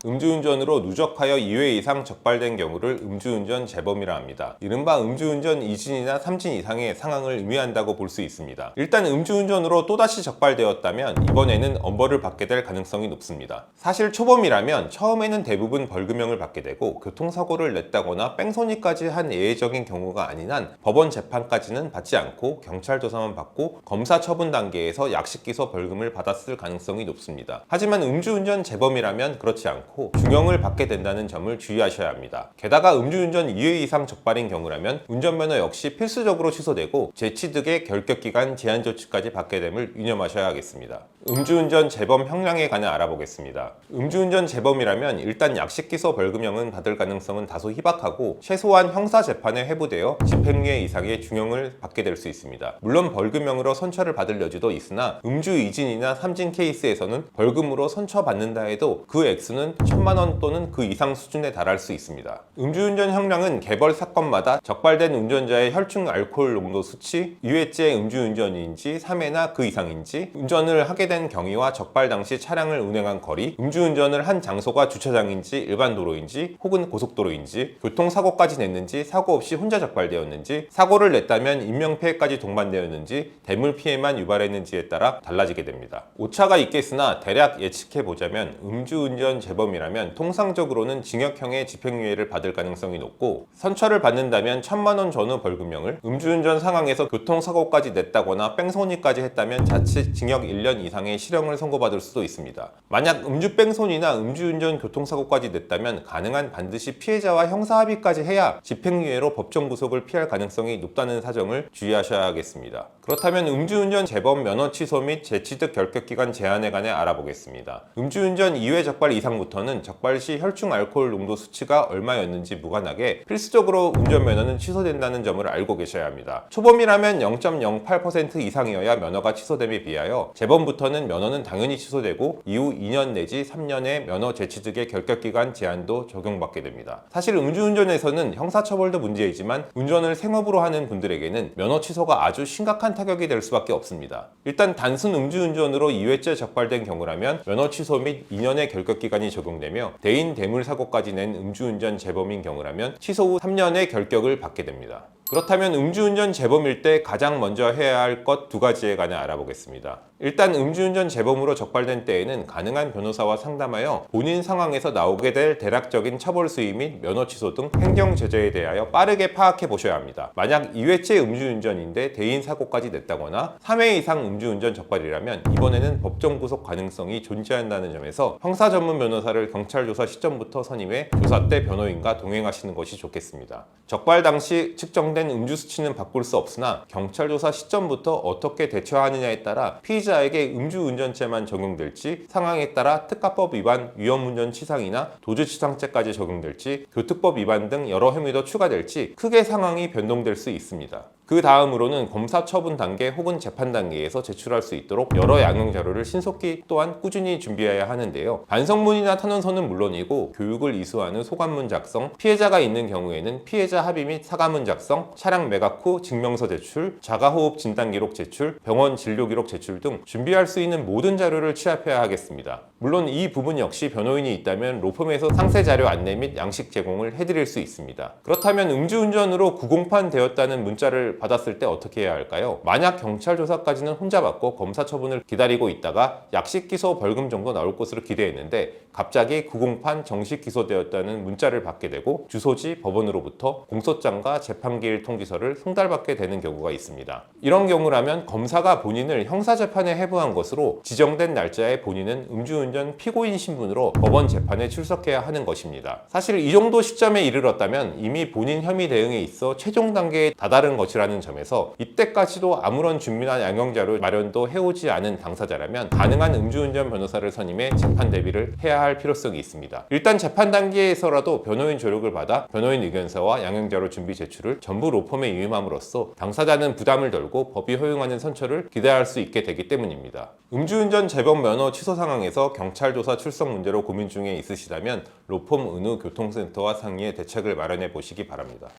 음주운전으로 누적하여 2회 이상 적발된 경우를 음주운전 재범이라 합니다. 이른바 음주운전 2진이나 3진 이상의 상황을 의미한다고 볼 수 있습니다. 일단 음주운전으로 또다시 적발되었다면 이번에는 엄벌을 받게 될 가능성이 높습니다. 사실 초범이라면 처음에는 대부분 벌금형을 받게 되고 교통사고를 냈다거나 뺑소니까지 한 예외적인 경우가 아닌 한 법원 재판까지는 받지 않고 경찰 조사만 받고 검사 처분 단계에서 약식 기소 벌금을 받았을 가능성이 높습니다. 하지만 음주운전 재범이라면 그렇지 않고 중형을 받게 된다는 점을 주의하셔야 합니다. 게다가 음주운전 2회 이상 적발인 경우라면 운전면허 역시 필수적으로 취소되고 재취득의 결격기간 제한 조치까지 받게 됨을 유념하셔야 하겠습니다. 음주운전 재범 형량에 관해 알아보겠습니다. 음주운전 재범이라면 일단 약식 기소 벌금형은 받을 가능성은 다소 희박하고 최소한 형사재판에 회부되어 집행유예 이상의 중형을 받게 될 수 있습니다. 물론 벌금형으로 선처를 받을 여지도 있으나 음주 2진이나 3진 케이스에서는 벌금으로 선처받는다 해도 그 액수는 1,000만 원 또는 그 이상 수준에 달할 수 있습니다. 음주운전 형량은 개벌 사건마다 적발된 운전자의 혈중 알코올 농도 수치, 2회째 음주운전인지 3회나 그 이상인지, 운전을 하게 된 경위와 적발 당시 차량을 운행한 거리, 음주운전을 한 장소가 주차장인지 일반 도로인지 혹은 고속도로인지, 교통사고까지 냈는지 사고 없이 혼자 적발되었는지, 사고를 냈다면 인명피해까지 동반되었는지, 대물피해만 유발했는지에 따라 달라지게 됩니다. 오차가 있겠으나 대략 예측해보자면 음주운전 재범이라면 통상적으로는 징역형의 집행유예를 받을 가능성이 높고, 선처를 받는다면 1,000만 원 전후 벌금형을, 음주운전 상황에서 교통사고까지 냈다거나 뺑소니까지 했다면 자칫 징역 1년 이상의 실형을 선고받을 수도 있습니다. 만약 음주 뺑소니나 음주운전 교통사고까지 냈다면 가능한 반드시 피해자와 형사합의까지 해야 집행유예로 법정 구속을 피할 가능성이 높다는 사정을 주의하셔야 하겠습니다. 그렇다면 음주운전 재범 면허 취소 및 재취득 결격기간 제한에 관해 알아보겠습니다. 음주운전 2회 적발 이상부터는 적발 시 혈중 알코올 농도 수치가 얼마였는지 무관하게 필수적으로 운전면허는 취소된다는 점을 알고 계셔야 합니다. 초범이라면 0.08% 이상이어야 면허가 취소됨에 비하여 재범부터는 면허는 당연히 취소되고 이후 2년 내지 3년의 면허 재취득의 결격기간 제한도 적용받게 됩니다. 사실 음주운전에서는 형사처벌도 문제이지만 운전을 생업으로 하는 분들에게는 면허 취소가 아주 심각한 타격이 될 수밖에 없습니다. 일단 단순 음주운전으로 2회째 적발된 경우라면 면허 취소 및 2년의 결격기간이 적용되며 대인 대물사고까지 낸 음주운전 재범인 경우라면 취소 후 3년의 결격을 받게 됩니다. 그렇다면 음주운전 재범일 때 가장 먼저 해야 할 것 2가지에 관해 알아보겠습니다. 일단 음주운전 재범으로 적발된 때에는 가능한 변호사와 상담하여 본인 상황에서 나오게 될 대략적인 처벌 수위 및 면허 취소 등 행정 제재에 대하여 빠르게 파악해 보셔야 합니다. 만약 2회째 음주운전인데 대인 사고까지 냈다거나 3회 이상 음주운전 적발이라면 이번에는 법정 구속 가능성이 존재한다는 점에서 형사 전문 변호사를 경찰 조사 시점부터 선임해 조사 때 변호인과 동행하시는 것이 좋겠습니다. 적발 당시 측정된 음주 수치는 바꿀 수 없으나 경찰 조사 시점부터 어떻게 대처하느냐에 따라 피의자에게 음주운전죄만 적용될지, 상황에 따라 특가법 위반 위험운전치상이나 도주치상죄까지 적용될지, 교특법 위반 등 여러 혐의도 추가될지 크게 상황이 변동될 수 있습니다. 그 다음으로는 검사 처분 단계 혹은 재판 단계에서 제출할 수 있도록 여러 양형 자료를 신속히 또한 꾸준히 준비해야 하는데요. 반성문이나 탄원서는 물론이고 교육을 이수하는 소감문 작성, 피해자가 있는 경우에는 피해자 합의 및 사과문 작성, 차량 매각 후 증명서 제출, 자가호흡 진단기록 제출, 병원 진료기록 제출 등 준비할 수 있는 모든 자료를 취합해야 하겠습니다. 물론 이 부분 역시 변호인이 있다면 로펌에서 상세 자료 안내 및 양식 제공을 해드릴 수 있습니다. 그렇다면 음주운전으로 구공판 되었다는 문자를 받았을 때 어떻게 해야 할까요? 만약 경찰 조사까지는 혼자 받고 검사 처분을 기다리고 있다가 약식 기소 벌금 정도 나올 것으로 기대했는데 갑자기 구공판 정식 기소되었다는 문자를 받게 되고 주소지 법원으로부터 공소장과 재판기일 통지서를 송달받게 되는 경우가 있습니다. 이런 경우라면 검사가 본인을 형사재판에 회부한 것으로 지정된 날짜에 본인은 음주운전 피고인 신분으로 법원 재판에 출석해야 하는 것입니다. 사실 이 정도 시점에 이르렀다면 이미 본인 혐의 대응에 있어 최종 단계에 다다른 것이라는 점에서 이때까지도 아무런 준비나 양형자료 마련도 해오지 않은 당사자라면 가능한 음주운전 변호사를 선임해 재판 대비를 해야 할 필요성이 있습니다. 일단 재판 단계에서라도 변호인 조력을 받아 변호인 의견서와 양형자료 준비 제출을 전부 로펌에 위임함으로써 당사자는 부담을 덜고 법이 허용하는 선처를 기대할 수 있게 되기 때문입니다. 음주운전 재범 면허 취소 상황에서 경찰 조사 출석 문제로 고민 중에 있으시다면 로펌 은우 교통센터와 상의해 대책을 마련해 보시기 바랍니다.